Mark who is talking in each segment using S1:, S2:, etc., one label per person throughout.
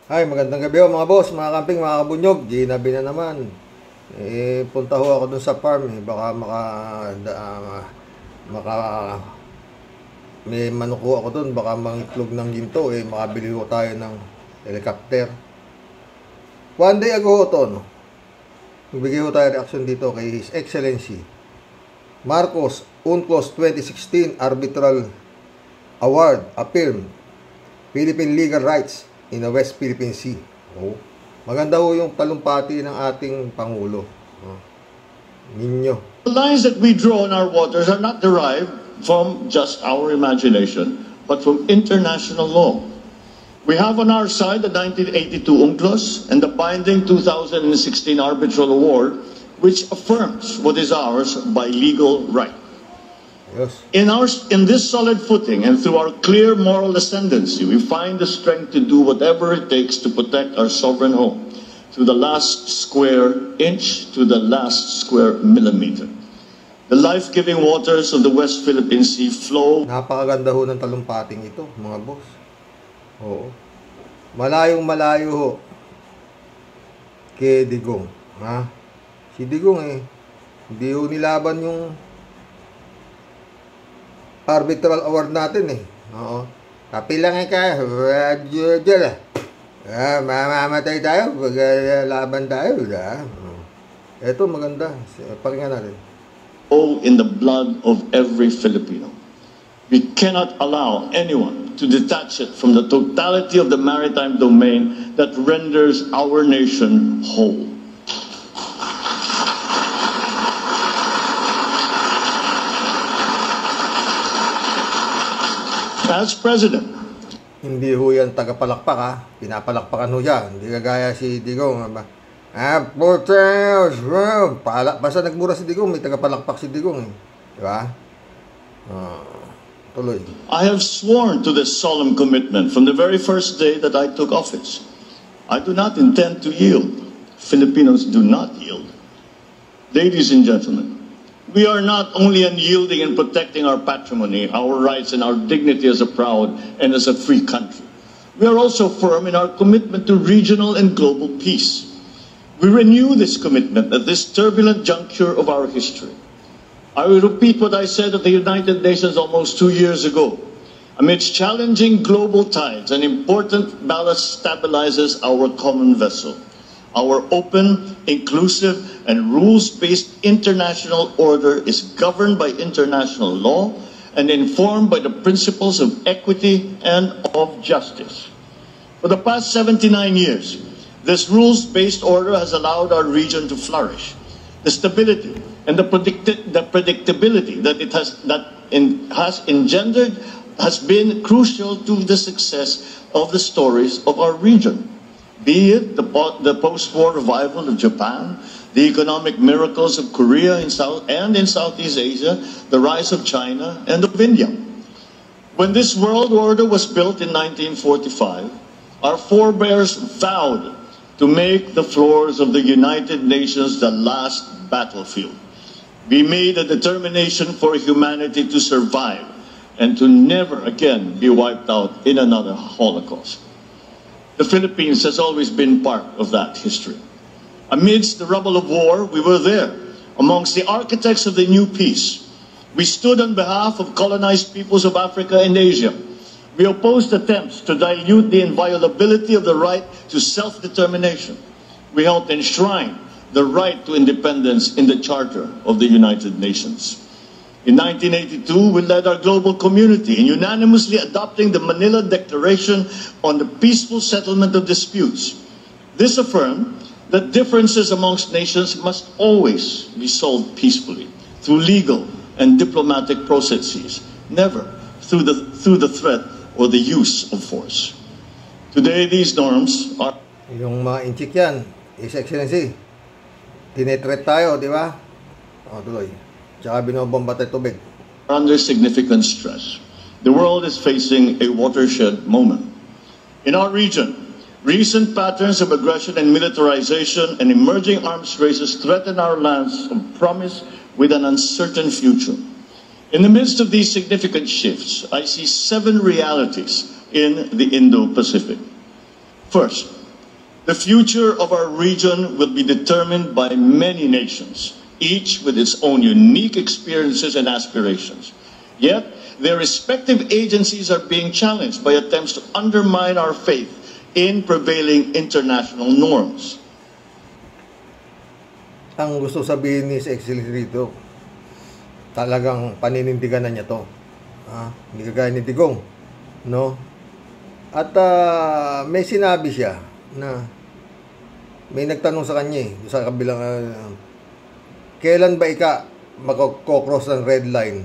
S1: Ay, magandang gabi mga boss, mga camping, mga kabunyog. Ginabi na naman. Punta ho ako dun sa farm. Baka may manok ho ako dun. Baka mangitlog ng ginto. Makabili ho tayo ng helicopter. One day ago ho to, no? Magbigay ho tayo reaction dito kay His Excellency Marcos UNCLOS 2016 Arbitral Award affirmed Philippine legal rights in the West Philippine Sea. Maganda ho yung talumpati ng ating Pangulo. Ninyo.
S2: The lines that we draw in our waters are not derived from just our imagination, but from international law. We have on our side the 1982 UNCLOS and the binding 2016 Arbitral Award, which affirms what is ours by legal right.
S1: Yes.
S2: In this solid footing and through our clear moral ascendancy, we find the strength to do whatever it takes to protect our sovereign home, to the last square inch, to the last square millimeter. The life-giving waters of the West Philippine Sea flow.
S1: Napakaganda ho ng talumpating ito, mga boss. Oo. Malayong malayo ho kay Digong. Ha? Si Digong hindi ho nilaban yung arbitral award natin Oo. Kapilang ka. Mamamatay tayo pag laban tayo. Ito maganda. Pakinggan natin.
S2: In the blood of every Filipino. We cannot allow anyone to detach it from the totality of the maritime domain that renders our nation whole. As President.
S1: Hindi ho yan tagapalakpak Pinapalakpakan ho yan. Hindi kagaya si Digong. Basta nagmura si Digong, may tagapalakpak si Digong. Diba? Tuloy.
S2: I have sworn to this solemn commitment from the very first day that I took office. I do not intend to yield. Filipinos do not yield. Ladies and gentlemen, we are not only unyielding in protecting our patrimony, our rights, and our dignity as a proud and as a free country. We are also firm in our commitment to regional and global peace. We renew this commitment at this turbulent juncture of our history. I will repeat what I said at the United Nations almost 2 years ago. Amidst challenging global tides, an important ballast stabilizes our common vessel. Our open, inclusive, and rules-based international order is governed by international law and informed by the principles of equity and of justice. For the past 79 years, this rules-based order has allowed our region to flourish. The stability and the predictability that it has engendered has been crucial to the success of the stories of our region. Be it the post-war revival of Japan, the economic miracles of Korea in Southeast Asia, the rise of China and of India. When this world order was built in 1945, our forebears vowed to make the floors of the United Nations the last battlefield. We made a determination for humanity to survive and to never again be wiped out in another Holocaust. The Philippines has always been part of that history. Amidst the rubble of war, we were there, amongst the architects of the new peace. We stood on behalf of colonized peoples of Africa and Asia. We opposed attempts to dilute the inviolability of the right to self-determination. We helped enshrine the right to independence in the Charter of the United Nations. In 1982, we led our global community in unanimously adopting the Manila Declaration on the peaceful settlement of disputes. This affirmed that differences amongst nations must always be solved peacefully through legal and diplomatic processes, never through the threat or the use of force. Today, these norms are...
S1: Yung mga inchik yan, His Excellency, tinetret tayo, di ba? Tuloy. Tsaka binobomba tayo tubig.
S2: Under significant stress. The world is facing a watershed moment. In our region, recent patterns of aggression and militarization and emerging arms races threaten our lands of promise with an uncertain future. In the midst of these significant shifts, I see 7 realities in the Indo-Pacific. First, The future of our region will be determined by many nations, each with its own unique experiences and aspirations. Yet, their respective agencies are being challenged by attempts to undermine our faith in prevailing international norms.
S1: Ang gusto sabihin ni His Excellency rito, talagang paninindigan na niya to. Hindi kagaya ni Digong, no? At may sinabi siya na may nagtanong sa kanya sa kabilang kailan ba magko-cross ng red line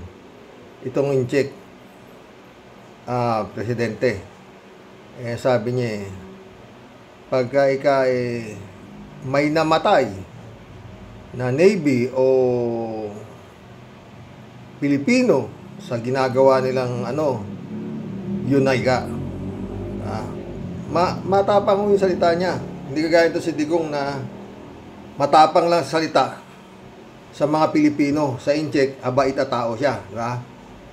S1: itong in-check presidente. Sabi niya pagka may namatay na Navy o Pilipino sa ginagawa nilang yun ay matapang yung salita niya. Hindi kagaya ito si Digong na matapang lang sa salita sa mga Pilipino. Sa in-check, itatao siya. Diba?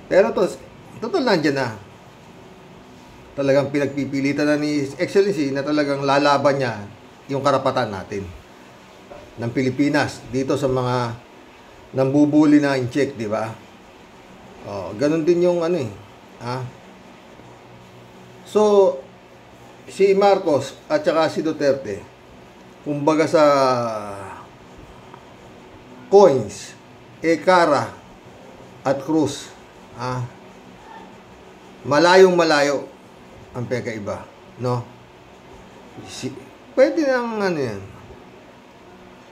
S1: Pero total nandiyan na. Talagang pinagpipilitan na ni Excellency na talagang lalaban niya yung karapatan natin ng Pilipinas dito sa mga nambubuli na in-check, di ba? Ganun din yung So, si Marcos at saka si Duterte, kumbaga sa coins, Cara at Cruz, malayong malayo ang pagkaiba, no? Pwede nang yan.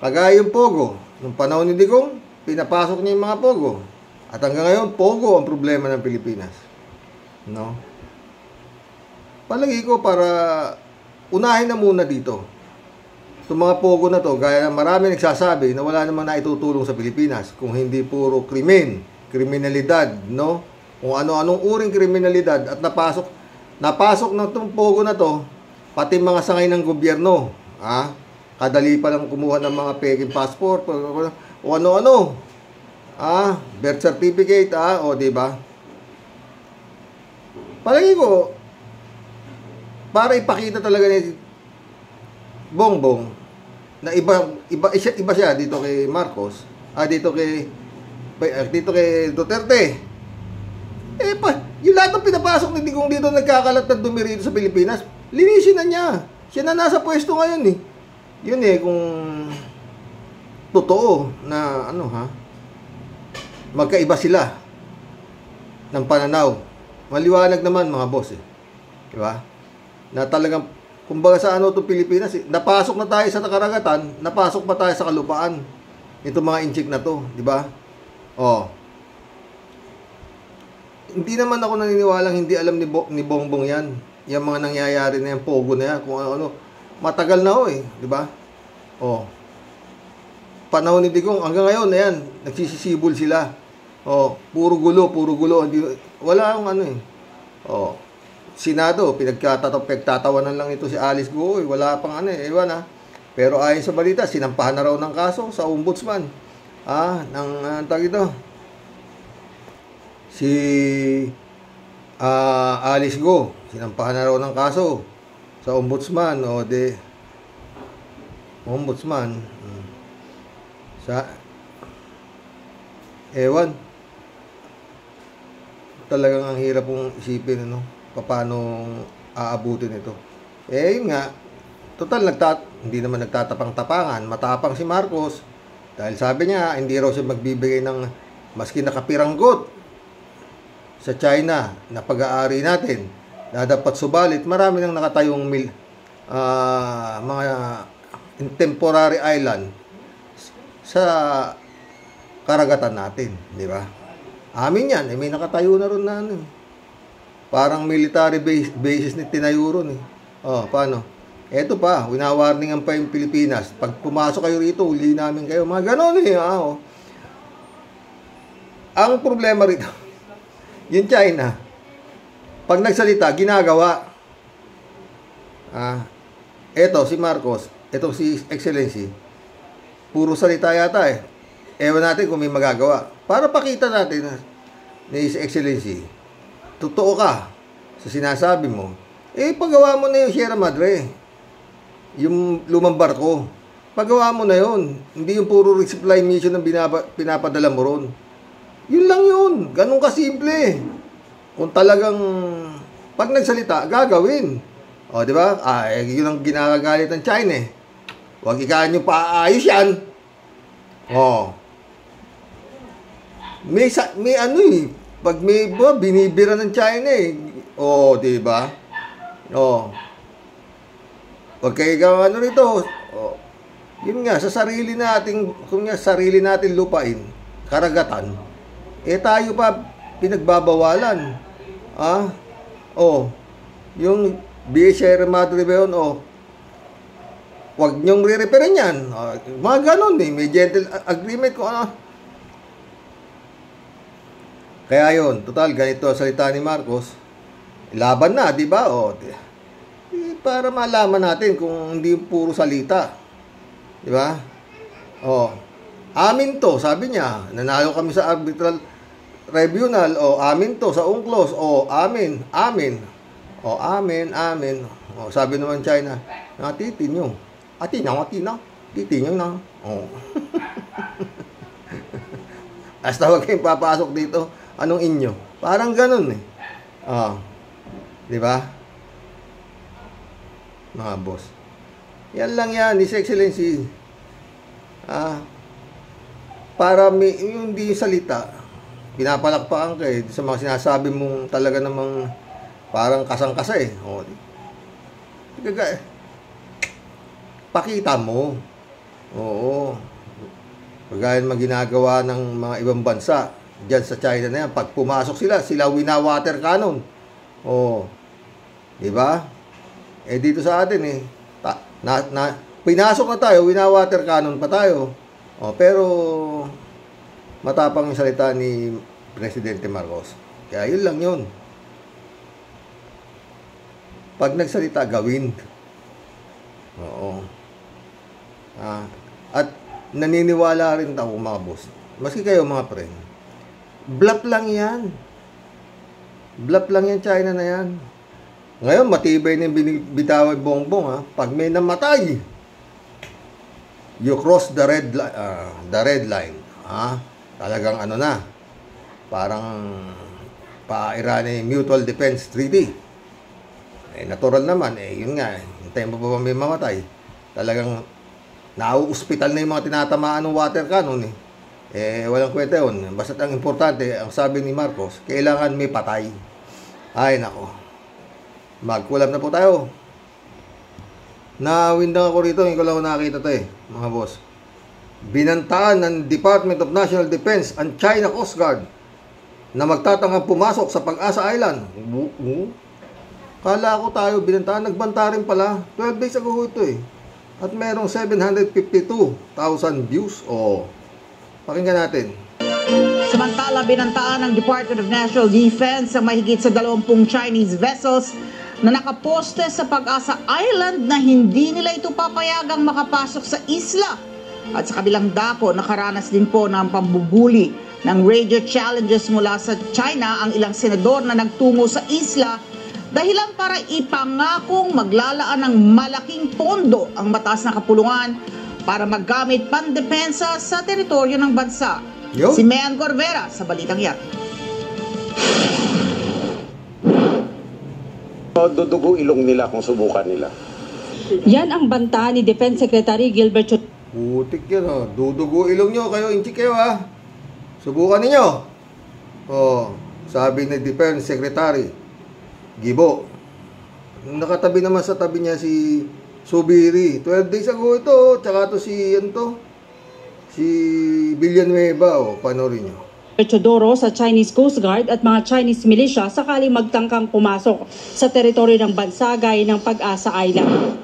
S1: Kagaya yung Pogo, nung panahon ni Digong, pinapasok niya yung mga Pogo. At hanggang ngayon, Pogo ang problema ng Pilipinas, no? Palagi ko para unahin na muna dito. Itong mga Pogo na to, gaya ng marami nagsasabi na wala namang naitutulong sa Pilipinas kung hindi puro kriminalidad, no? Kung ano-anong uring kriminalidad at napasok na itong Pogo na to, pati mga sangay ng gobyerno, kadali pa lang kumuha ng mga peking passport o ano-ano, birth certificate, di ba? Palagi ko, para ipakita talaga ni Bongbong na iba siya dito kay Marcos, dito kay Duterte. Yung lahat ng pinapasok ni Digong dito nagkakalat na dumi rito sa Pilipinas, linisin na niya. Siya na nasa pwesto ngayon Yun kung totoo na magkaiba sila ng pananaw. Maliwanag naman mga boss di ba? Na talagang kumbaga sa itong Pilipinas napasok na tayo sa karagatan, napasok pa tayo sa kalupaan. Ito mga inchik na to, di ba? Hindi naman ako naniniwalang hindi alam ni Bongbong yan. Yung mga nangyayari na yan, Pogo na yan, kung ano. Matagal na di ba? Panahon ni Digong, hanggang ngayon, ayan, nagsisisibol sila. Puro gulo. Wala akong Senado, pinagtatawanan lang ito si Alice Go, wala pang ewan Pero ayon sa balita, sinampahan na raw ng kaso sa ombudsman. Tawag ito. Si Alice Go, sinampahan na raw ng kaso sa ombudsman ombudsman. Ewan. Talagang ang hirap pong isipin paano aabutin ito. Yun nga, total hindi naman nagtatapang-tapangan, matapang si Marcos dahil sabi niya hindi raw siya magbibigay ng maski nakapiranggot sa China na pag-aari natin na dapat subalit. Marami nang nakatayong mga temporary island sa karagatan natin, di ba? Amin yan, may nakatayo na ron na parang military bases ni tinayo ron paano? Eto pa, winawarningan pa yung Pilipinas. Pag pumasok kayo rito, uli namin kayo. Mga ganon Ang problema rito, yung China, pag nagsalita, ginagawa. Eto, si Marcos, eto si Excellency, puro salita yata Ewan natin kung may magagawa. Para pakita natin ni His Excellency, totoo ka sa sinasabi mo, pagawa mo na yung Sierra Madre. yung lumang barko. Pagawa mo na yun. Hindi yung puro resupply mission ang pinapadala mo ron. Yun lang yun. Ganun kasimple. Kung talagang pag nagsalita, gagawin. O, di ba? Yun ang ginagagalit ng China eh. Huwag ikahan yung paayos yan. O. May ano eh. Pag may binibira ng China eh. O, di ba? O. Huwag kayo ano rito. O. Yun nga, sa sarili natin lupain, karagatan, tayo pa pinagbabawalan. Yung Sierra Madre ba yun, huwag nyong re-referin yan. Mga ganon eh, may gentle agreement ko ano. Kaya yun, total, ganito ang salita ni Marcos, laban na, di ba? Para malaman natin kung hindi puro salita. Di ba? Amin to, sabi niya. Nanalo kami sa arbitral tribunal. Amin to sa UNCLOS. Amin. Amin. Sabi naman China, titinyo. Atinaw. Titinyo na. Basta huwag kayong papasok dito. Anong inyo? Parang ganun eh. Di ba? Mga boss. Yan lang yan, His Excellency. Para yung di salita, pinapalakpakan kayo sa mga sinasabi mong talaga namang parang kasang-kasa eh. Pakita mo. Oo. Kagaya naman ginagawa ng mga ibang bansa dyan sa China na yan. Pag pumasok sila wina-water cannon. Diba? Dito sa atin eh. Pinasok na tayo, wina-water cannon pa tayo. Pero matapang yung salita ni Presidente Marcos. Kaya yun lang yun. Pag nagsalita, gawin. Oo. At naniniwala rin ako mga boss. Maski kayo mga friend. Bluff lang yan. Bluff lang yan, China na yan. Ngayon, matibay na yung binibitaway bongbong. Pag may namatay, you cross the red line. Talagang ano na. Parang pa-Iran Mutual Defense Treaty. Natural naman. Yun nga. Hintayin pa ba may mamatay? Talagang nauuspital na yung mga tinatamaan ng water cannon. Walang kwenta yun. Basta ang importante, ang sabi ni Marcos, kailangan may patay. Ay, nako. Magkulab na po tayo. Nawindang ako rito, hindi ko lang nakita ito mga boss. Binantaan ng Department of National Defense ang China Coast Guard na magtatangang pumasok sa Pag-asa Island. Kala ko tayo binantaan, nagbanta rin pala. 12 days ago ito At merong 752,000 views. Pakinggan natin.
S3: Samantala, binantaan ng Department of National Defense ang mahigit sa 20 Chinese vessels na nakaposte sa Pag-asa Island na hindi nila ito papayagang makapasok sa isla. At sa kabilang dako, nakaranas din po ng pambubuli ng radio challenges mula sa China ang ilang senador na nagtungo sa isla dahilan para ipangakong maglalaan ng malaking pondo ang mataas na kapulungan para maggamit pandepensa sa teritoryo ng bansa.
S1: Yo.
S3: Si Mean Corvera sa Balitang Yan.
S4: Dudugo ilong nila kung subukan nila.
S5: Yan ang banta ni Defense Secretary Gilbert Chut.
S1: Putik yan Dudugo ilong nyo kayo, inchik kayo Subukan ninyo. Sabi ni Defense Secretary Gibo. Nakatabi naman sa tabi niya si Subiri. 12 days ago ito. Tsaka to si Villanueva. Panoorin nyo.
S5: Chodoro sa Chinese Coast Guard at mga Chinese militia sakaling magtangkang pumasok sa teritoryo ng bansa gaya ng Pag-asa Island.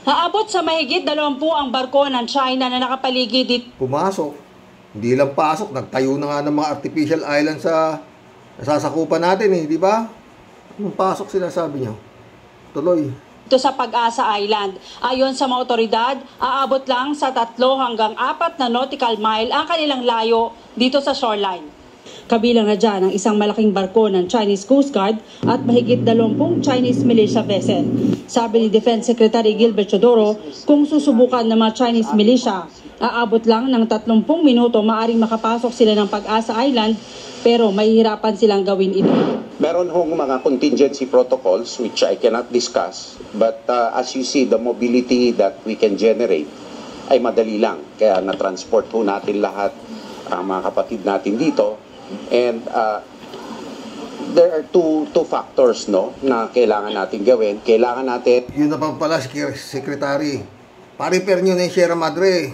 S5: Haabot sa mahigit 20 ang barko ng China na nakapaligid dito.
S1: Pumasok. Hindi lang pasok. Nagtayo na nga ng mga artificial island sa nasasakupan natin di ba? Nung pasok sila sabi niyo. Tuloy.
S5: Ito sa Pag-asa Island. Ayon sa mga otoridad, aabot lang sa 3 hanggang 4 na nautical mile ang kanilang layo dito sa shoreline. Kabilang na dyan ang isang malaking barko ng Chinese Coast Guard at mahigit 20 Chinese militia vessel. Sabi ni Defense Secretary Gilbert Chodoro, kung susubukan ng mga Chinese militia, aabot lang ng 30 minuto maaring makapasok sila ng Pag-asa Island pero mahihirapan silang gawin ito.
S4: Meron hong mga contingency protocols which I cannot discuss, but as you see, the mobility that we can generate ay madali lang. Kaya na-transport po natin lahat ang mga kapatid natin dito. And there are two factors na kailangan natin gawin. Kailangan natin...
S1: Yun na pa pala, Secretary. Pa-repair nyo na yung Sierra Madre.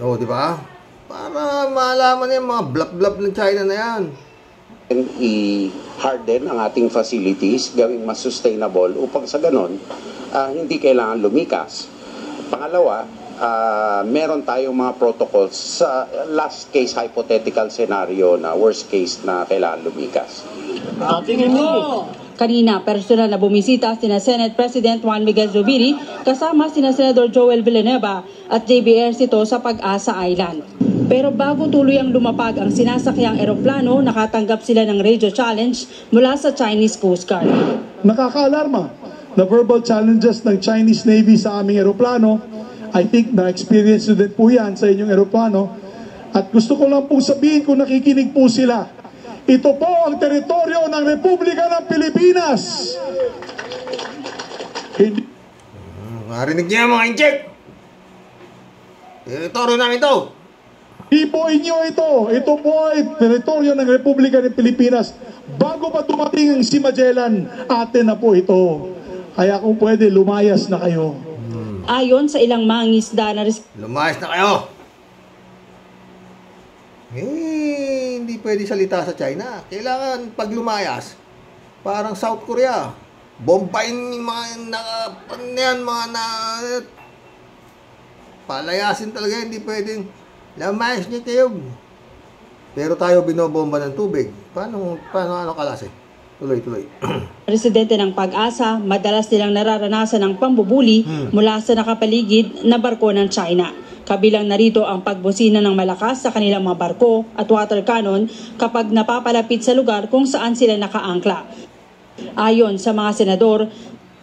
S1: O, di ba? Para malaman yung mga blap-blap ng China na yan.
S4: I-harden ang ating facilities, gawing mas sustainable upang sa ganon, hindi kailangan lumikas. Pangalawa, meron tayong mga protocols sa last case hypothetical scenario na worst case na kailangan lumikas.
S5: Kanina, personal na bumisita sina Senate President Juan Miguel Zubiri kasama sina Senador Joel Villanueva at JB Ercito sa Pag-asa Island. Pero bago tuluyang lumapag ang sinasakyang eroplano, nakatanggap sila ng radio challenge mula sa Chinese Coast Guard.
S6: Nakakaalarma na verbal challenges ng Chinese Navy sa aming eroplano. I think na-experience nyo din po yan sa inyong eroplano. At gusto ko lang pong sabihin kung nakikinig po sila. Ito po ang teritoryo ng Republika ng Pilipinas.
S1: Marinig niya mga incheck. Teritoryo namin ito.
S6: Di po inyo ito. Ito po ay teritoryo ng Republika ng Pilipinas. Bago pa dumating si Magellan, atin na po ito. Kaya kung pwede, lumayas na kayo.
S5: Ayon sa ilang mangingisda na
S1: Lumayas na kayo. Hindi pwede salita sa China. Kailangan pag lumayas, parang South Korea. Bombayin yung mga palayasin talaga. Hindi pwedeng lumayas niyo kayo. Pero tayo binobomba ng tubig. Paano ano kalase? Tuloy.
S5: residente ng Pag-asa, madalas nilang nararanasan ang pambubuli mula sa nakapaligid na barko ng China. Kabilang narito ang pagbusina ng malakas sa kanilang mga barko at water cannon kapag napapalapit sa lugar kung saan sila nakaangkla. Ayon sa mga senador,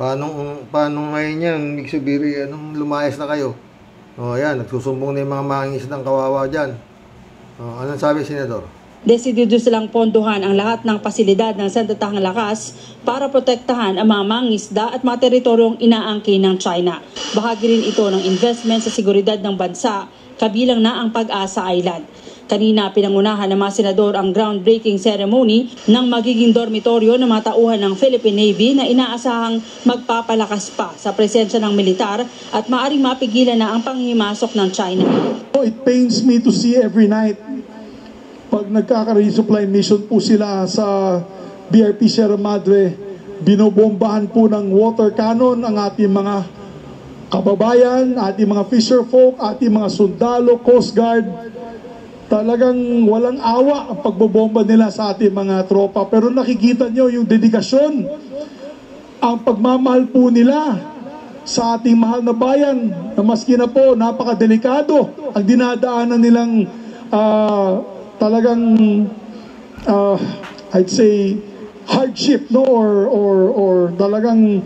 S1: Paano ngayon yan, Migsubiri, anong lumayas na kayo? Yan, nagsusumbong na yung mga mangingisdang kawawa dyan. Anong sabi, Senador?
S5: desidido silang ponduhan ang lahat ng pasilidad ng Sandatahang Lakas para protektahan ang mga mangisda at mga teritoryong inaangkin ng China. Bahagi rin ito ng investment sa seguridad ng bansa, kabilang na ang Pag-asa Island. Kanina pinangunahan ng mga senador ang groundbreaking ceremony ng magiging dormitoryo ng mga tauhan ng Philippine Navy na inaasahang magpapalakas pa sa presensya ng militar at maaring mapigilan na ang panghimasok ng China.
S6: It pains me to see every night pag nagkaka-resupply mission po sila sa BRP Sierra Madre, binobombahan po ng water cannon ang ating mga kababayan, ating mga fisher folk, ating mga sundalo, Coast Guard. Talagang walang awa ang pagbobomba nila sa ating mga tropa. Pero nakikita nyo yung dedikasyon, ang pagmamahal po nila sa ating mahal na bayan, na maski na po napakadelikado ang dinadaanan nilang talagang I'd say hardship, no, or talagang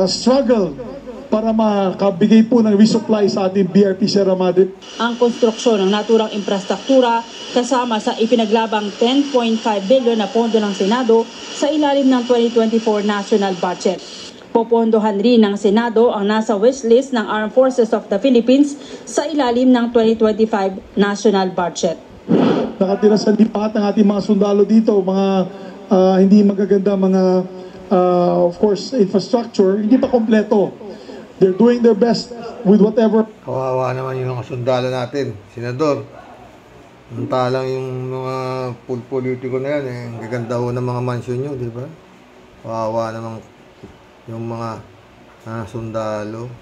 S6: struggle para makabigay po ng resupply sa ating BRP Sierra Madre.
S5: Ang konstruksyon ng naturang infrastruktura kasama sa ipinaglabang 10.5 billion na pondo ng Senado sa ilalim ng 2024 national budget. Popondohan rin ng Senado ang nasa wishlist ng Armed Forces of the Philippines sa ilalim ng 2025 national budget.
S6: Nakatira sa lipat ng ating mga sundalo dito, mga hindi magaganda mga of course infrastructure, hindi pa kompleto. They're doing their best with whatever.
S1: Kawawa naman yung mga sundalo natin, Senador. Mantalang yung mga politiko na yan, ang gaganda ho ng mga mansyon nyo, di ba? Kawawa naman yung mga sundalo.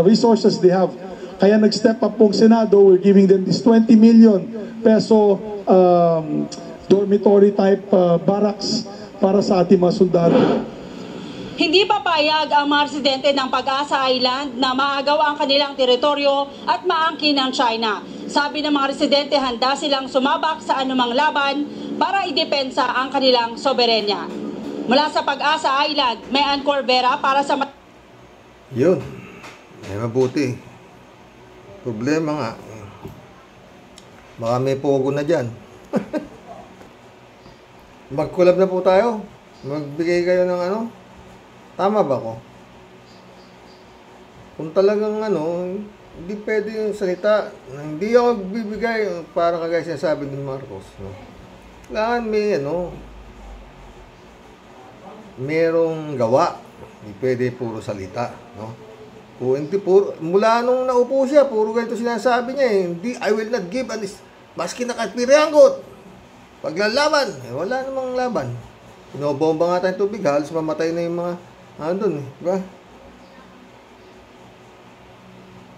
S6: Resources they have. Kaya nag-step up pong Senado, we're giving them this 20 million peso dormitory type barracks para sa ating mga sundalo.
S5: Hindi papayag ang mga residente ng Pag-asa Island na maagaw ang kanilang teritoryo at maangkin ng China. Sabi ng mga residente, handa silang sumabak sa anumang laban para idepensa ang kanilang soberenya. Mula sa Pag-asa Island, may Ann Corbera para sa...
S1: Yun. Ay mabuti. Problema nga. Baka may pogo na dyan. Mag-collab na po tayo. Magbigay kayo ng ano. Tama ba ko? Kung talagang hindi pwede yung salita. Hindi ako bibigay. Parang kagaya sinasabi ni Marcos. No? Kailangan may merong gawa. Hindi pwede puro salita. No? Kung hindi puro, mula nung naupo siya, puro ganito sinasabi niya. Hindi, I will not give maski nakapiranggot. Paglalaban, wala namang laban. Pinobomba nga tayong tubig, halos mamatay na yung mga doon, diba?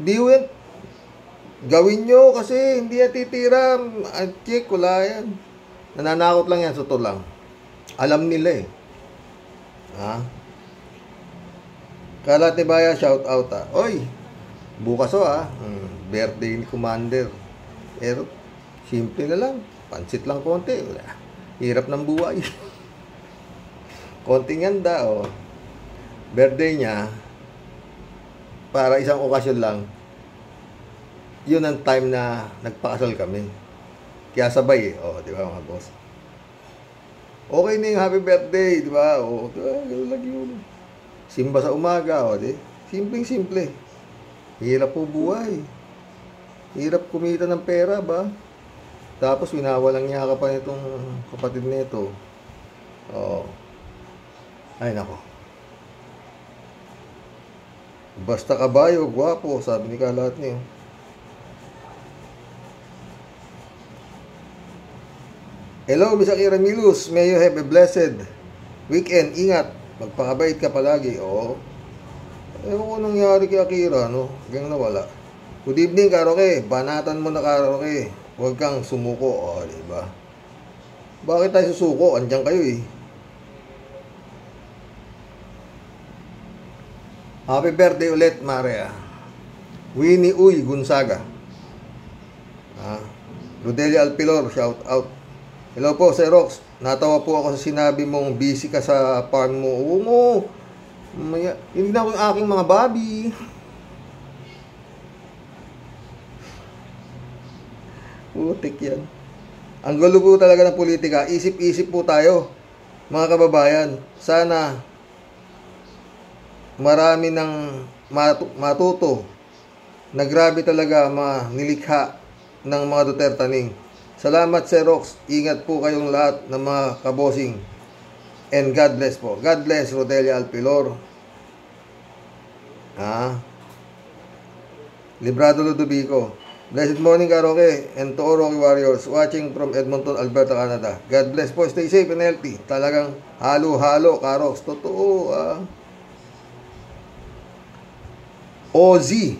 S1: Di win. Gawin nyo kasi hindi yan titira. Check, wala yan. Nananakot lang yan, suto lang. Alam nila eh. Ha? Kalatibaya, shout out ha. Oy, bukas birthday ni Commander. Pero, simple na lang. Pansit lang konti. Wala. Hirap ng buhay. Konting handa, birthday niya, para isang okasyon lang, yun ang time na nagpakasal kami. Kaya sabay di ba mga boss? Okay na yung happy birthday, di ba? Gano'n lang yun. Simba sa umaga, di? Simpleng-simple. Hirap po buhay. Hirap kumita ng pera, ba? Tapos winawalang niya ka pa nitong kapatid nito. Ay nako. Basta kabayo, gwapo, sabi ni Kalat niyo. Hello, Miss Akira Milus. May you have a blessed weekend. Ingat. Magpakabait ka palagi. Ewan ko nangyari kay Akira, Hanggang nawala. Good evening, Karoke. Banatan mo na, Karoke. Huwag kang sumuko. Diba? Bakit tayo susuko? Andiyan kayo eh. Happy birthday ulit, Maria. Winnie Uy Gonzaga. Rodelia Alpilor, shout out. Hello po, Sir Rox. Natawa po ako sa sinabi mong busy ka sa farm mo. Hindi na ako yung aking mga babi. Putik yan. Ang gulo po talaga ng politika. Isip-isip po tayo, mga kababayan. Sana marami ng matuto na grabe talaga nilikha ng mga Dutertaning. Salamat, Sir Rox. Ingat po kayong lahat ng mga kabosing. And God bless po. God bless, Rodelia Alpilor. Librado Ludovico. Blessed morning, Karoke, and to all Rocky Warriors watching from Edmonton, Alberta, Canada. God bless po. Stay safe and healthy. Talagang halo-halo, Karox. Totoo, Ozzy.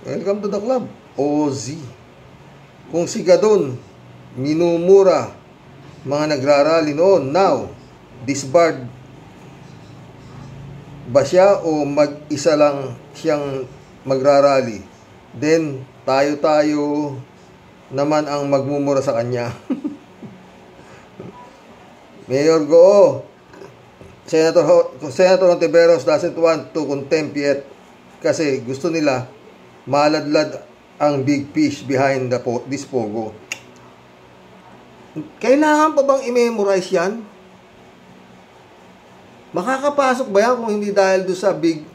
S1: Welcome to the club. Ozzy. Kung si Gadon minumura mga nagrarally noon, now disbarred ba siya o mag-isa lang siyang magrarally? Then tayo naman ang magmumura sa kanya. Mayor Goo, Senator Hontiveros doesn't want to contempt yet kasi gusto nila maladlad ang big fish behind this pogo. Kailangan pa bang i-memorize yan? Makakapasok ba yan kung hindi dahil doon sa big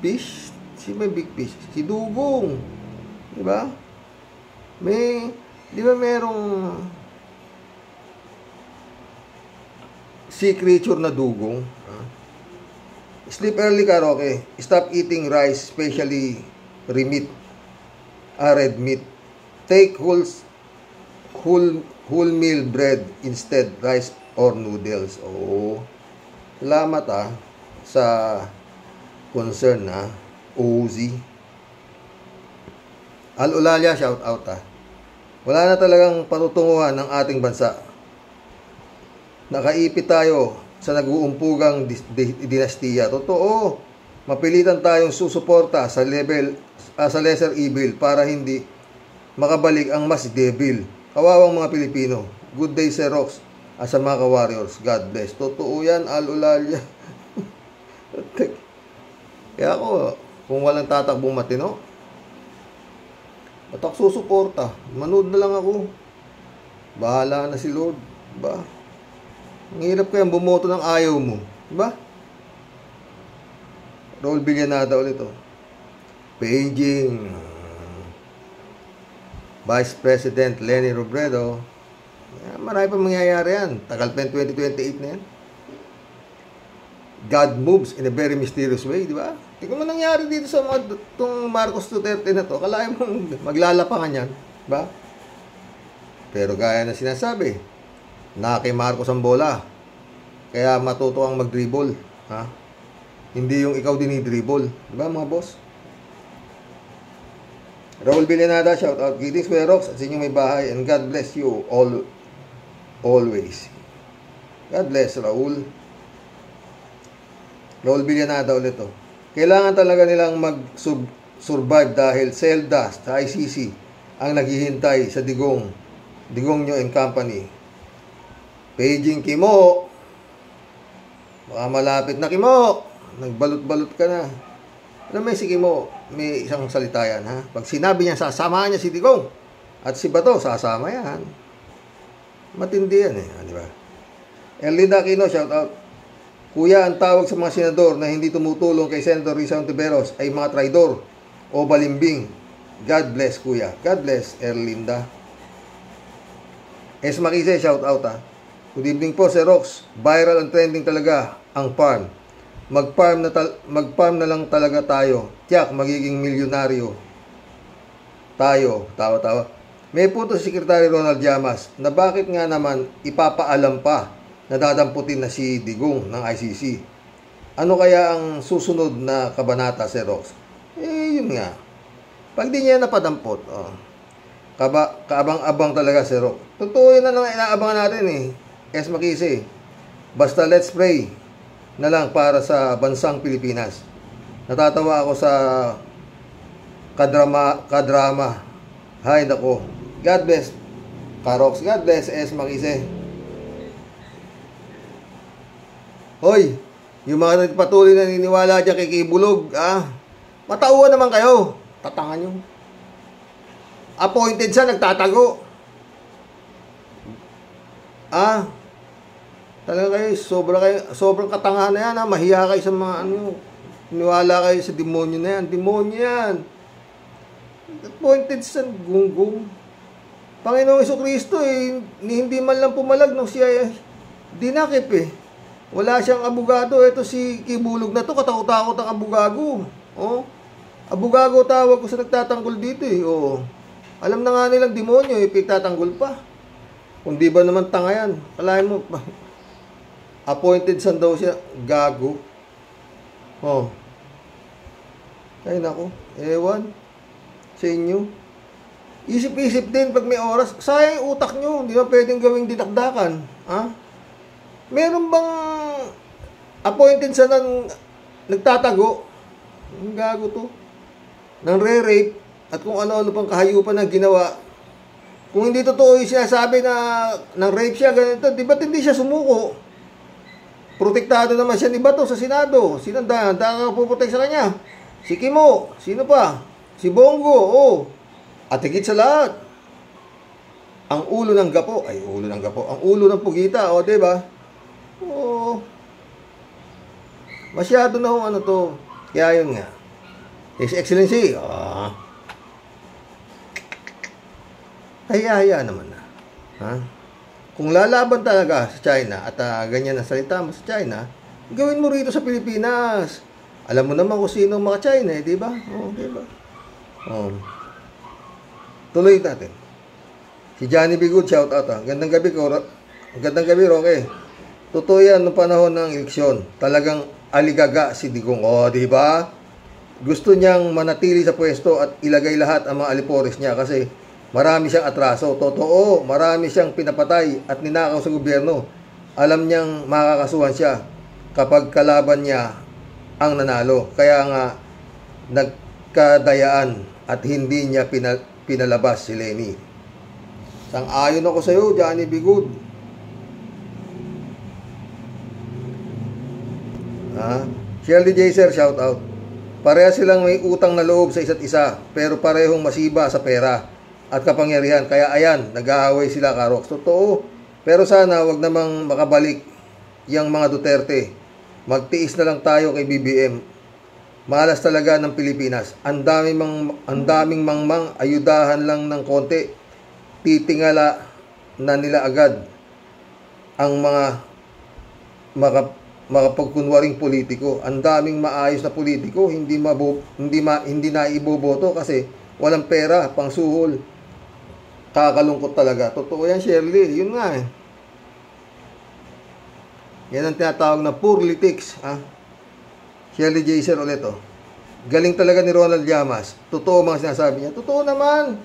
S1: fish? Si may big fish? Si Dugong. Diba? Di ba merong sea creature na dugong? Sleep early, Karoke. Stop eating rice, especially red meat. Take whole meal bread instead, rice or noodles. Salamat sa concern Ozzy. Al-Ulalia, shout out Wala na talagang patutunguhan ng ating bansa. Nakaipit tayo sa nag-uumpugang dinastiya. Totoo. Mapilitan tayong susuporta sa lesser evil para hindi makabalik ang mas devil. Kawawang mga Pilipino. Good day, Sir Rox. Sa mga ka-warriors. God bless. Totoo yan, Al-Ulalya. Kaya ako, kung walang tatakbong matino, at ako susuporta. Manood na lang ako. Bahala na si Lord. Diba? Ang hirap kayang bumoto ng ayaw mo. Diba? Raul Villanada ulit, oh. Paging Vice President Leni Robredo. Marami pa mangyayari yan. Tagal pa 2028 na yan. God moves in a very mysterious way, di ba? Tingnan mo nangyari dito sa mga itong Marcos Duterte na to. Kalahin mo maglalapangan yan, di ba? Pero gaya na sinasabi, na kay Marcos ang bola. Kaya matuto ang mag-dribble, ha? Hindi yung ikaw dinidribble, di ba mga boss? Raul Villanada, shout out. Greetings, Kuya Rox, at sa inyong may bahay, and God bless you all, always. God bless, Raul. Raul Villanada ulit, oh. Kailangan talaga nilang mag-survive dahil Zelda sa ICC ang naghihintay sa Digong nyo and company. Paging Kimo. Baka malapit na, Kimo. Nagbalot-balot ka na. Alam mo si Kimo, may isang salita yan, ha? Pag sinabi niya, sasama niya si Digong at si Bato, sasama yan. Matindi yan, eh. Di ba? Erlinda Aquino, shout out. Kuya, ang tawag sa mga senador na hindi tumutulong kay Senator Risa Ontiveros ay mga traidor o balimbing. God bless, Kuya. God bless, Erlinda. Makise, shout out, ha. Good evening po, Sir Rox. Viral and trending talaga ang farm. Mag-farm na lang talaga tayo. Tiyak, magiging milyonaryo tayo. Tawa-tawa. May punto si Secretary Ronald Llamas na bakit nga naman ipapaalam pa na dadamputin na si Digong ng ICC. Ano kaya ang susunod na kabanata, Sir Rox? Yun nga. Pag di niya napadampot, kaabang-abang talaga, Sir Rox. Totoo yun na lang inaabangan natin, eh. Makise. Basta let's pray na lang para sa bansang Pilipinas. Natatawa ako sa kadrama. Hay nako. God bless, Karox. God bless, Makise. Hoy, yung mga nagpatuloy na niniwala dyan kay Kibulog, matauhan naman kayo. Tatangan nyo. Appointed siya, nagtatago. Talaga kayo, sobrang katangahan na yan, ha? Mahiya kayo sa mga niwala kayo sa demonyo na yan. Demonyo yan. Appointed sa gunggong. Panginoong Jesucristo, hindi man lang pumalag nung siya dinakip, eh. Wala siyang abogado. Ito si Kibulog na to, katakot-takot ang abogado. Abogado tawag ko sa nagtatanggol dito, eh. Alam na nga nilang demonyo, pagtatanggol pa. Kung di ba naman tanga yan, kalahin mo, appointed san daw siya, gago. Ay nako, ewan sa inyo. Isip-isip din pag may oras. Sayang yung utak nyo, hindi ba pwedeng gawing dinakdakan? Meron bang appointed sa nagtatago? Ang gago to. Nang re-rape at kung ano-ano pang kahayupan na ginawa. Kung hindi totoo yung sinasabi na nang rape siya, ganito, di ba't hindi siya sumuko? Protektado naman siya ni Bato sa Senado. Sino ang puprotek sa kanya? Si Kimo. Sino pa? Si Bongo. At higit sa lahat, ang ulo ng gapo. Ang ulo ng pugita. Diba? Masyado na ano to. Kaya yun nga. His Excellency. Haya naman na. Kung lalaban talaga sa China at ganyan ang salita mo sa China, gawin mo rito sa Pilipinas. Alam mo naman kung sino mga China, di ba? Diba? Tuloy natin. Si Johnny Bigood, shout out. Gandang gabi, Roque. Totoo yan noong panahon ng eleksyon. Talagang aligaga si Digong. Di ba? Gusto niyang manatili sa pwesto at ilagay lahat ang mga alipores niya kasi marami siyang atraso. Totoo, marami siyang pinapatay at ninakaw sa gobyerno. Alam niyang makakasuhan siya kapag kalaban niya ang nanalo. Kaya nga, nagkadayaan at hindi niya pinalabas si Leni. Sang-ayon ako sa'yo, Johnny B. Good. Shirley Jaser, shout out. Pareha silang may utang na loob sa isa't isa, pero parehong masiba sa pera at kapangyarihan. Kaya ayan, nag-aaway sila, Karox. Totoo. Pero sana wag namang makabalik yung mga Duterte. Magtiis na lang tayo kay BBM. Malas talaga ng Pilipinas. Ang daming mangmang, ayudahan lang ng konti. Titingala na nila agad ang mga makapagkunwaring politiko. Ang daming maayos na politiko, hindi na iboboto kasi walang pera, pang suhol. Kakalungkot talaga. Totoo yan, Shirley. Yun nga eh. Yan ang tinatawag na politics. Shirley Jaser ulit oh. Galing talaga ni Ronald Llamas. Totoo mga sinasabi niya. Totoo naman.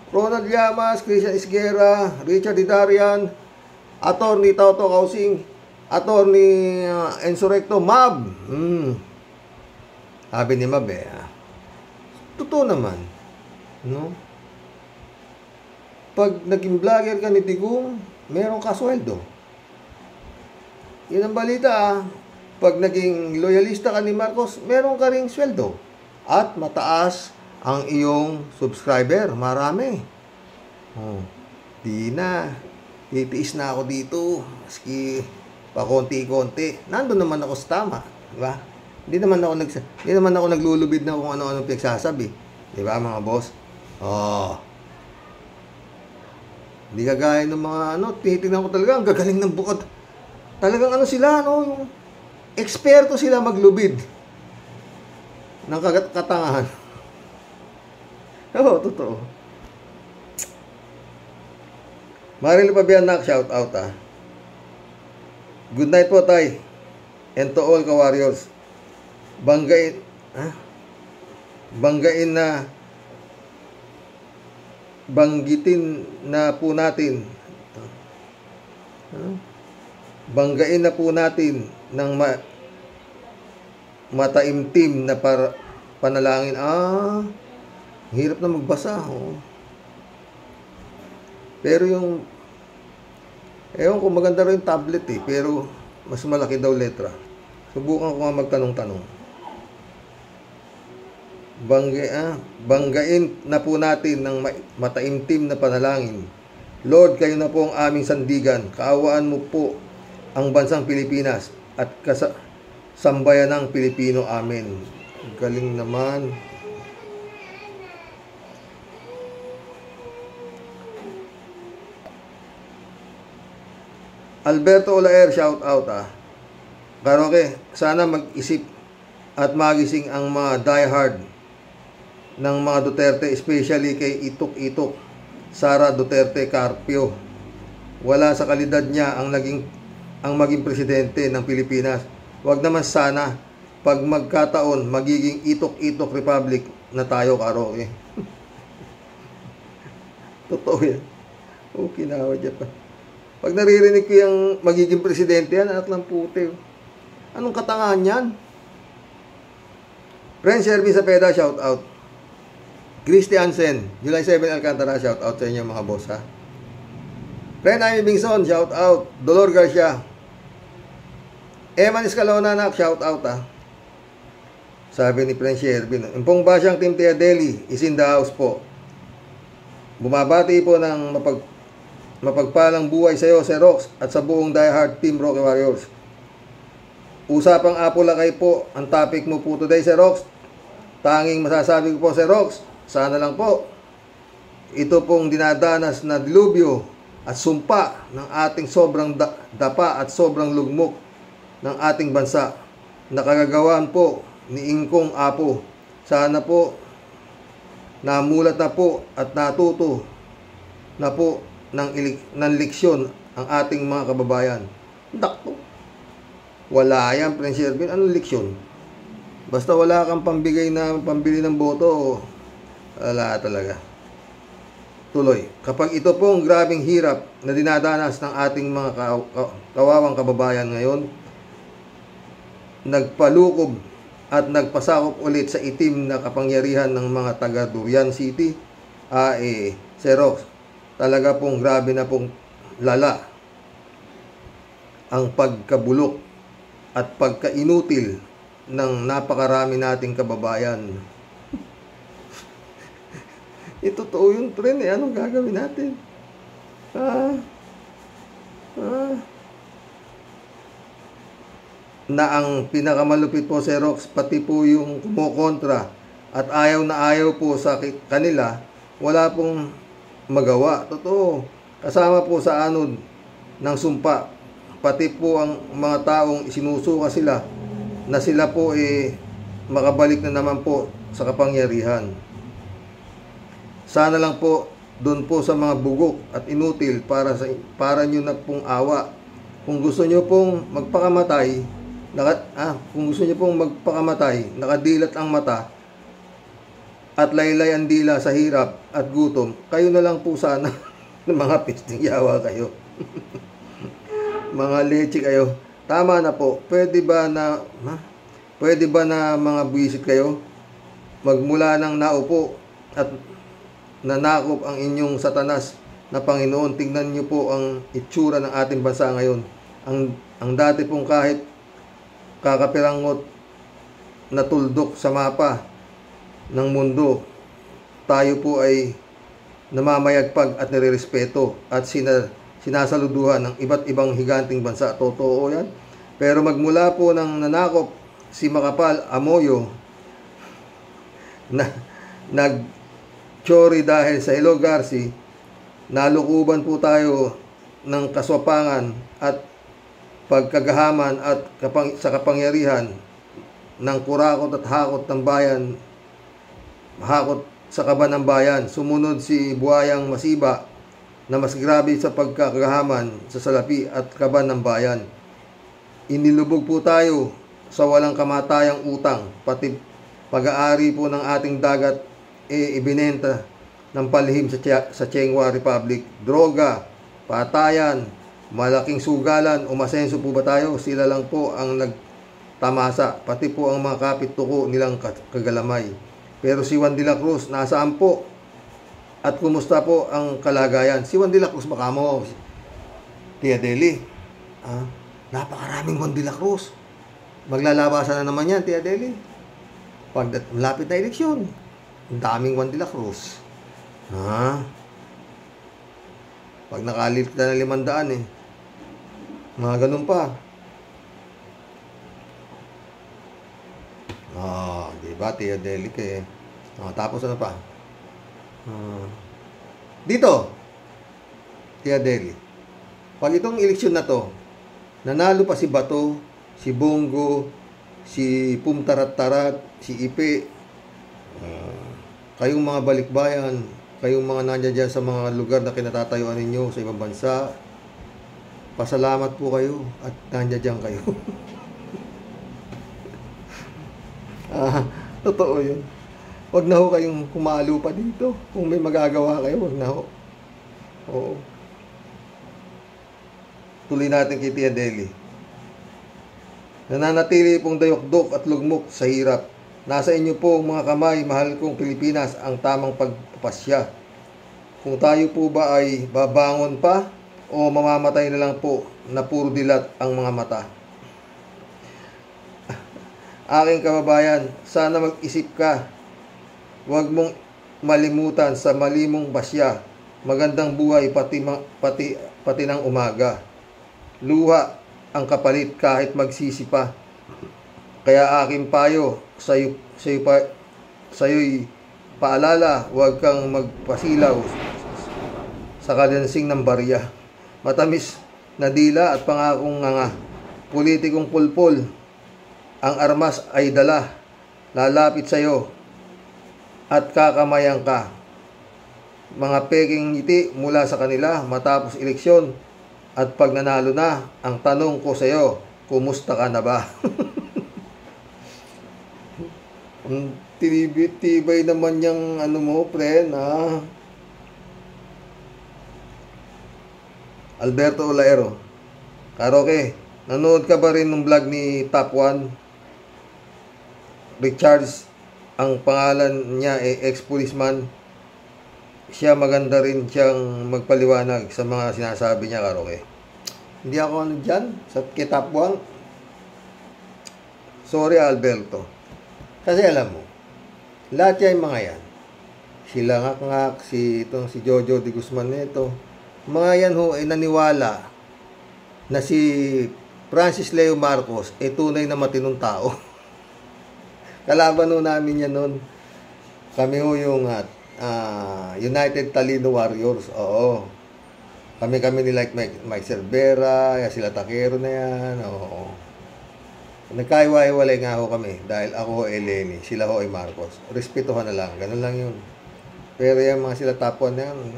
S1: Ronald Llamas, Christian Isguera, Richard Didarian, Attorney Toto Kausing, Attorney Enzo Recto, Mab. Sabi ni Mab eh. Totoo naman. No? Pag naging vlogger ka ni Tigong, meron ka sweldo. Yan ang balita Pag naging loyalista ka ni Marcos, meron ka ring sweldo. At mataas ang iyong subscriber. Marami. Di na. Titiis na ako dito. Maski pa konti-konti. Nandun naman ako sa tama. Diba? Hindi naman ako naglulubid na kung ano-ano pinagsasabi. Diba mga boss? Hindi kagaya ng mga tinitingnan ko talaga, ang gagaling ng bukod. Talagang sila, yung eksperto sila maglubid ng katangahan. Oo, totoo. Maril Pabianak, shout out Good night po, tay. And to all ka-warriors. Banggain na banggitin na po natin. Banggain na po natin ng mataimtim na panalangin. Hirap na magbasa. Pero ewan ko, maganda rin yung tablet pero mas malaki daw letra. Subukan ko nga magtanong-tanong. Banggain na po natin ng mataimtim na panalangin. Lord, kayo na po ang aming sandigan. Kaawaan mo po ang bansang Pilipinas at sambayan ng Pilipino. Amen. Galing naman. Alberto Olaer, shout out Karoke, sana mag-isip at magising ang mga diehard ng mga Duterte, especially kay Itok Sara Duterte Carpio. Wala sa kalidad niya ang maging presidente ng Pilipinas. Wag naman sana pag magkataon magiging Itok Republic na tayo, Karoke. Totoo yan. Kinawa dyan pa. Pag naririnig ko yung magiging presidente yan, anak ng puti. Anong katangahan yan? Friend Sherby Sapeda, shout out. Christy Hansen, July 7 Alcantara, shout out sa inyo mga boss Friend Amy Bingson, shout out. Dolor Garcia. Eman Escalona, shout out Sabi ni Friend Sherby, Impong Basyang Team Tia Deli is in the house po. Bumabati po ng mapagpalang buhay sa iyo, Sir Rox, at sa buong diehard Team Rocky Warriors. Usapang Apulakay po ang topic mo po today, Sir Rox. Tanging masasabi ko po, Sir Rox, sana lang po ito pong dinadanas na dilubyo at sumpa ng ating sobrang dapa at sobrang lugmok ng ating bansa na kagagawan po ni Ingkong Apo. Sana po namulat na po at natuto na po ng leksyon ang ating mga kababayan. Dakto. Wala yan, Prince Ervin. Anong leksyon? Basta wala kang pambili ng boto, wala talaga. Tuloy. Kapag ito pong grabing hirap na dinadanas ng ating mga kawawang kababayan ngayon, nagpalukob at nagpasakop ulit sa itim na kapangyarihan ng mga taga Durian City, Sir Rox, talaga pong grabe na pong lala ang pagkabulok at pagkainutil ng napakarami nating kababayan. Totoo yung trend eh. Anong gagawin natin? Na ang pinakamalupit po si Rox, pati po yung kumukontra at ayaw na ayaw po sa kanila, wala pong magawa. Totoo. Kasama po sa anod ng sumpa, pati po ang mga taong isinusuka sila na sila po makabalik na naman po sa kapangyarihan. Sana lang po doon po sa mga bugok at inutil para nyo na pong awa. Kung gusto nyo pong magpakamatay, nakadilat ang mata at laylay ang dila sa hirap at gutom, kayo na lang po sana ng mga pisting yawa kayo. Mga leche kayo. Tama na po. Pwede ba na mga buwisit kayo? Magmula ng naupo at nanakop ang inyong satanas na Panginoon. Tingnan niyo po ang itsura ng ating bansa ngayon. Ang dati pong kahit kakapirangot na tuldok sa mapa ng mundo, tayo po ay namamayagpag at nirerespeto at sinasaluduhan ng iba't ibang higanting bansa. Totoo yan. Pero magmula po ng nanakop si Makapal Amoyo na nagchori dahil sa Hello Garci, nalukuban po tayo ng kaswapangan at pagkagahaman at sa kapangyarihan ng kurakot at hakot ng bayan, hakot sa kaban ng bayan. Sumunod si Buhayang Masiba na mas grabe sa pagkakagahaman sa salapi at kaban ng bayan. Inilubog po tayo sa walang kamatayang utang, pati pag-aari po ng ating dagat ibinenta ng palihim sa Chengwa Republic. Droga, patayan, malaking sugalan, umasenso po ba tayo? Sila lang po ang nagtamasa, pati po ang mga kapit-tuko nilang kagalamay. Pero si Juan de la Cruz, nasaan po? At kumusta po ang kalagayan? Si Juan de la Cruz, baka mo, Tia Deli, napakaraming Juan de la Cruz. Maglalabasan na naman yan, Tia Deli. Pag malapit na eleksyon, ang daming Juan de la Cruz. Pag nakalit na ng 500 mga ganun pa. Diba, Tia Deli eh. Tapos ano pa? Dito, Tia Deli, pag itong eleksyon na to, nanalo pa si Bato, si Bongo, si Pumtarat-tarat, si Ipe, kayong mga balikbayan, kayong mga nandiyan dyan sa mga lugar na kinatatayuan ninyo sa ibang bansa, pasalamat po kayo at nandiyan dyan kayo. Totoo yun. Huwag na ho kayong kumalo pa dito. Kung may magagawa kayo, huwag na ho. Oo. Tuloy natin kay Tia Deli. Nananatili pong dayok-dok at lugmok sa hirap. Nasa inyo po mga kamay, mahal kong Pilipinas, ang tamang pagpapasya. Kung tayo po ba ay babangon pa o mamamatay na lang po na puro dilat ang mga mata. Aking kababayan, sana mag-isip ka. Huwag mong malimutan sa mali mong basya. Magandang buhay pati ng umaga. Luha ang kapalit kahit magsisi pa. Kaya aking payo sa'yo'y paalala, huwag kang magpasilaw sa kalansing ng barya. Matamis na dila at pangakong nga politikong pulpol, ang armas ay dala, lalapit sa'yo at kakamayan ka. Mga peking ngiti mula sa kanila matapos eleksyon, at pag nanalo na, ang tanong ko sa'yo, kumusta ka na ba? Tibay naman yung mo, friend, ha? Alberto Olaero, Karoke, nanood ka ba rin ng vlog ni Top 1? Richards, ang pangalan niya ex-policeman. siya maganda rin siyang magpaliwanag sa mga sinasabi niya, Karoke. Hindi ako ano dyan, sa kitapwang. Sorry, Alberto. Kasi alam mo, lahat yung mga yan, sila ngak-ngak, si Jojo de Guzman nito, mga yan ho ay naniwala na si Francis Leo Marcos ay tunay na matinong tao. Kalaban ho namin yan noon. Kami ho yung United Talino Warriors. Oo. Kami ni like Mike Cervera, sila Taquero na yan. Oo. Nagkaiwa-iwalay nga ho kami dahil ako ho ay Lenny, sila ho ay Marcos. Respetuhan na lang, ganun lang yun. Pero yung mga sila tapuan na yan,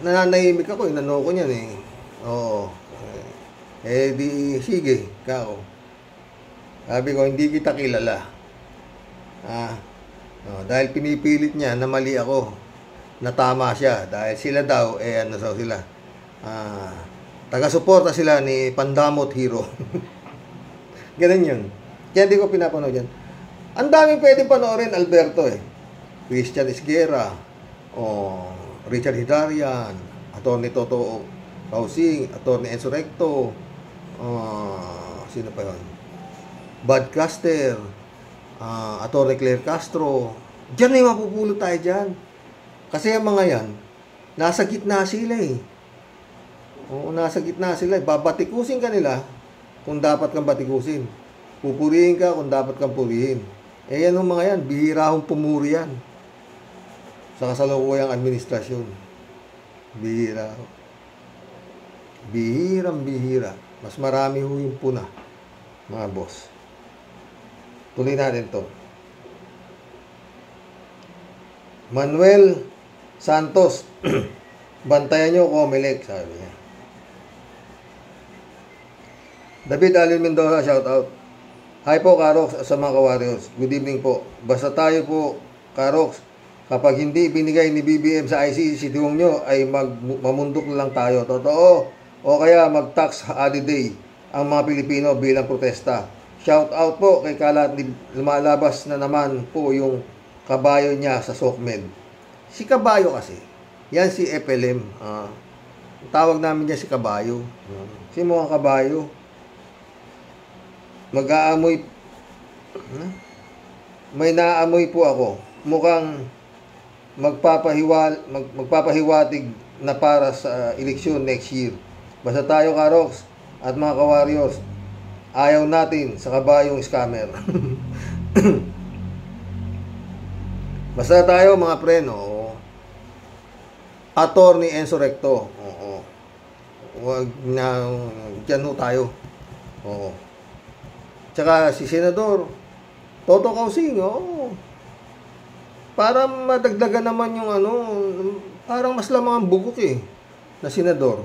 S1: nananahimik ako, inano ko niyan eh. Oo. Di, sige, kao. Sabi ko, hindi kita kilala. Dahil pinipilit niya na mali ako, na tama siya. Dahil sila daw, sila. Taga-suporta sila ni Pandamot Hero. Ganun yun. Kaya di ko pinapanood yan. Ang dami pwede panoorin, Alberto eh. Christian Esguerra, Richard Hidarian, Atty. Toto Kausing, Atty. Enzo Recto, sino pa yun? Bud Caster, Atty. Claire Castro. Diyan ay mapupulot tayo dyan. Kasi ang mga yan, nasa gitna sila eh. Oo, nasa gitna sila. Babatikusin ka nila kung dapat kang batikusin. Pupurihin ka kung dapat kang purihin. Yan ang mga yan. Bihira akong pumuri yan. Sa kasalukuyang administrasyon. Bihira. Bihirang-bihira. Mas marami ho yung puna, mga boss. Tuloy natin to. Manuel Santos. Bantayan nyo, Comelec, sabi niya. David Alvin Mendoza, shout out. Hi po, Karox, sa mga ka-Warriors. Good evening po. Basta tayo po, Karox, kapag hindi binigay ni BBM sa ICC si Tiwong nyo, ay mamundok na lang tayo. Totoo. O kaya mag-tax holiday ang mga Pilipino bilang protesta. Shout out po kay Kalat, lumalabas na naman po yung kabayo niya sa SOCMED. Si kabayo kasi, yan si FLM. Tawag namin niya si kabayo. Si mga kabayo. Mag-aamoy, may naamoy po ako. Mukhang magpapahiwatig na para sa eleksyon next year. Basta tayo, Karox, at mga ka-Warriors, ayaw natin sa kabayong scammer. Basta tayo, mga preno, Atty. Enzo Recto. Oo. Huwag na, dyan ho tayo. Oo. Tsaka si Senador Toto Kausing, para madagdagan naman yung parang mas lamang ang bugok eh, na senador.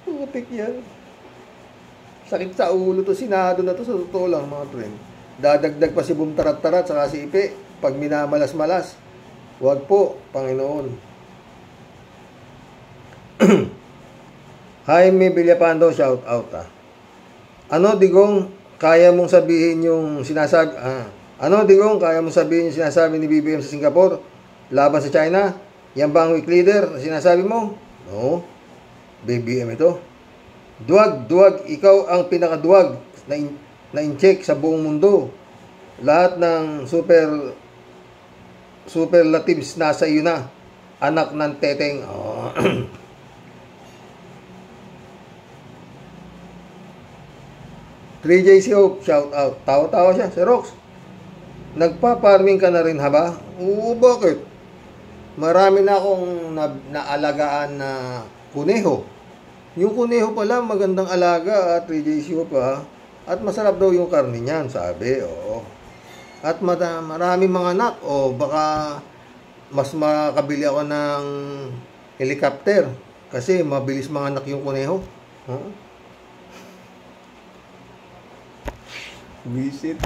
S1: Putik yan. Sakit sa ulo to, Senado na to, sa totoo lang, mga friend. Dadagdag pa si Bumtarat-tarat saka si Ipe, pag minamalas-malas. Huwag po, Panginoon. Jaime Villapando, shout out. Ano, Digong, kaya mong sabihin yung sinasabi, ano, Digong, kaya mong sabihin yung sinasabi ni BBM sa Singapore laban sa China? Yan ba ang weak leader na sinasabi mo? No. BBM ito. Duwag, ikaw ang pinakaduwag na in-check sa buong mundo. Lahat ng superlatives nasa iyo na. Anak ng teteng. 3JC Hope, shout out. Tawa-tawa siya. Si Rox, nagpa-farming ka na rin ha ba? Oo, bakit? Marami na akong naalagaan na kuneho. Yung kuneho pala, magandang alaga, 3JC Hope ha. At masarap daw yung karne niyan, sabi. Oo. At marami mga anak. Baka mas makabili ako ng helicopter. Kasi mabilis mga anak yung kuneho. Visit.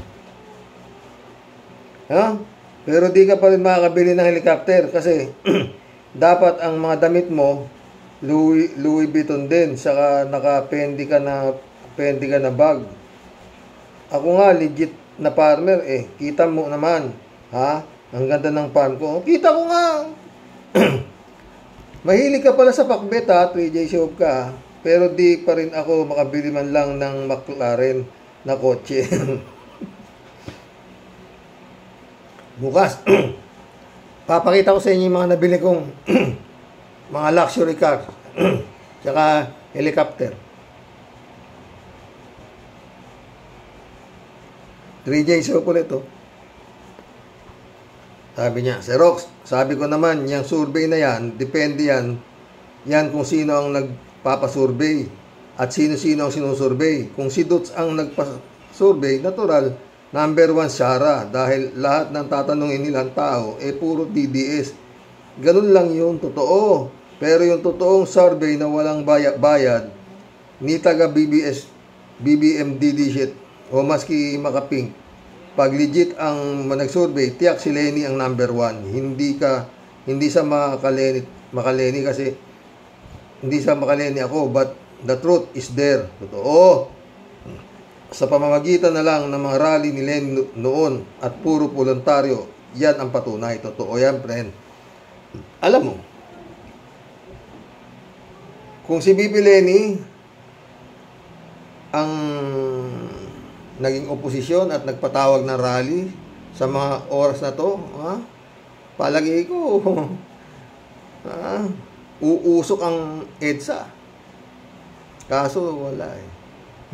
S1: Pero di ka pa rin makakabili ng helicopter kasi dapat ang mga damit mo Louis Vuitton din, saka naka-pendi ka na bag. Ako nga legit na farmer, kita mo naman, ha? Ang ganda ng farm ko. Kita ko nga. Mahilig ka pala sa pakbet, ha? 3J Shop ka. Pero di pa rin ako makabili man lang ng McLaren na kotse. Bukas, papakita ko sa inyo yung mga nabili kong mga luxury cars. Tsaka helicopter. 3J Shop ulit, oh. Sabi niya, Xerox, sabi ko naman, yung survey na yan, depende yan kung sino ang nagpapasurvey at sino-sino ang sinusurvey. Kung si Dutz ang nagpasurvey, natural, number 1 Sara, dahil lahat ng tatanungin nilang tao, puro DDS. Ganun lang yun, totoo. Pero yung totoong survey na walang bayad, ni taga BBMDD shit, o maski makapink, pag legit ang nag-survey, tiyak si Lenny ang number 1. Hindi sa makaleni kasi hindi sa makaleni ako, but the truth is there. Totoo. Sa pamamagitan na lang ng mga rally ni Lenny noon at puro voluntaryo, yan ang patunay. Totoo yan, friend. Alam mo, kung si Bibi Lenny ang naging oposisyon at nagpatawag ng rally sa mga oras na to, palagi ko, uusok ang EDSA. Kaso wala eh.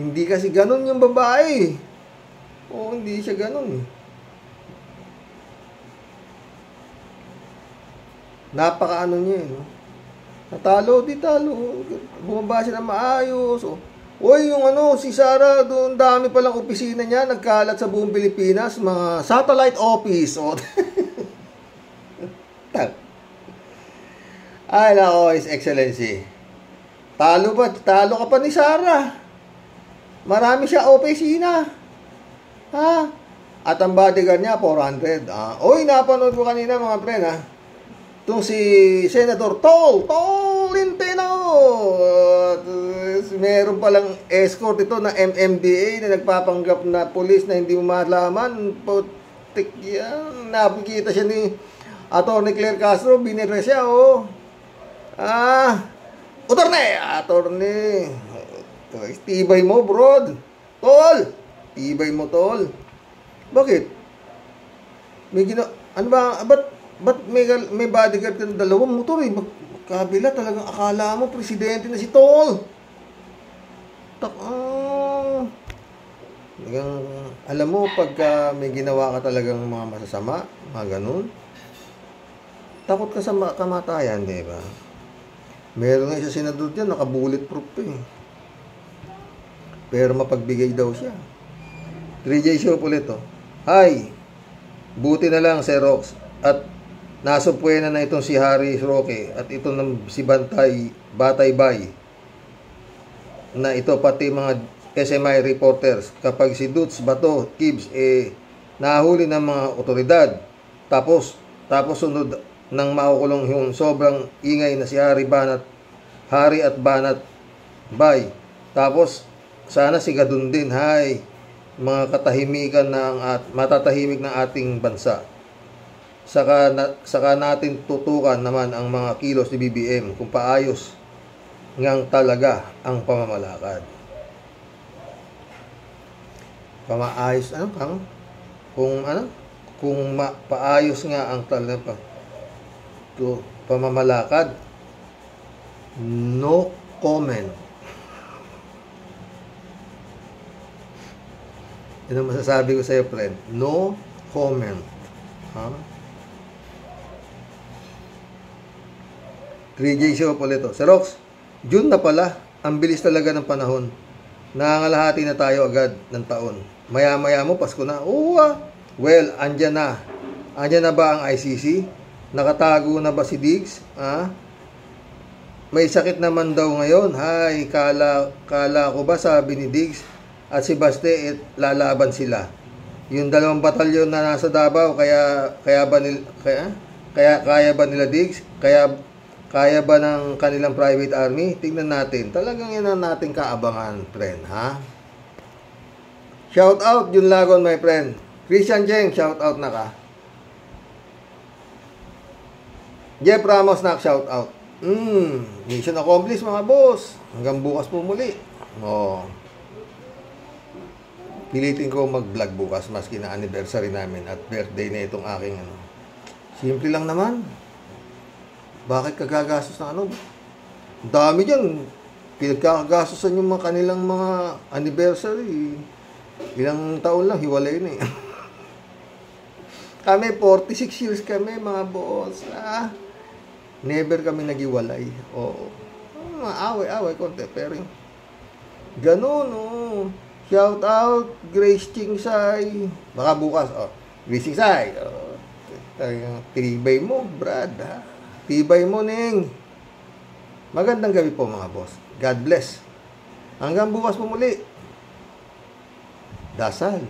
S1: Hindi kasi ganun yung babae. Oo, hindi siya ganun eh. Napakaano niya eh. No? Natalo, di talo. Bumaba siya na maayos. Uy, yung si Sara, doon dami palang opisina niya, nagkalat sa buong Pilipinas, mga satellite office. Ay, nako, His Excellency. Talo ka pa ni Sara. Marami siya opisina. Ha? At ang bodyguard niya, 400. Uy, napanood ko kanina mga friend, ha? Itong si Senator Tol Linteno. Meron palang escort ito na MMDA na nagpapanggap na pulis na hindi mo malaman. Putik yan. Nakikita siya ni Atty. Claire Castro. Binira siya, Attorney. Tibay mo, bro. Tol. Tibay mo, Tol. Bakit? Ba't may bodyguard ka ng dalawang motor eh? Magkabila talagang akala mo presidente na si Tol. Alam mo, pagka may ginawa ka talagang mga masasama, mga ganun, takot ka sa kamatayan, di ba? Meron nga isa senador dyan, naka-bulletproof eh. Pero mapagbigay daw siya. 3J Shop ulit, Hi! Buti na lang, Xerox. At nasupwena na itong si Harry Roque at ito ng si Batay Bay. Na ito pati mga SMI reporters. Kapag si Dutz, Bato, Kibbs, nahuli ng mga otoridad. Tapos sunod ng makukulong yung sobrang ingay na si Harry at Banat Bay. Tapos sana sigadun din, mga katahimikan matatahimik ng ating bansa. Saka natin tutukan naman ang mga kilos ni BBM kung paayos ngang talaga ang pamamalakad. Paayos paayos nga ang talaga pamamalakad. No comment. Yan ang masasabi ko sa iyo, friend. No comment. 3J Shop ulit. Xerox, June na pala. Ang bilis talaga ng panahon. Nangangalahati na tayo agad ng taon. Maya-maya mo, Pasko na. Well, andyan na. Andyan na ba ang ICC? Nakatago na ba si Diggs? May sakit naman daw ngayon. Kala ko ba sabi ni Diggs at si Baste lalaban sila. Yung 2 batalyon na nasa Davao, kaya ba nila Diggs? Kaya ba ng kanilang private army? Tingnan natin. Talagang yan ang nating kaabangan, friend, Shout out, Jun Lagon, my friend. Christian Cheng, shout out na ka. Jeff Ramos, shout out. Mission accomplished, mga boss. Hanggang bukas po muli. Pilitin ko mag-vlog bukas maski na anniversary namin at birthday na itong aking Simple lang naman. Bakit kagagastos na Dami dyan. Pinagkakagastosan yung mga kanilang mga anniversary. Ilang taon lang, hiwalay na Kami, 46 years kami, mga boss. Never kami naghiwalay. Away-away konti. Pero ganun, Shout out, Grace Chingsay. Baka bukas, Grace Chingsay. Tibay mo, Brad, ha? Tibay mo, Ning. Magandang gabi po, mga boss. God bless. Hanggang bukas po muli. Dasal.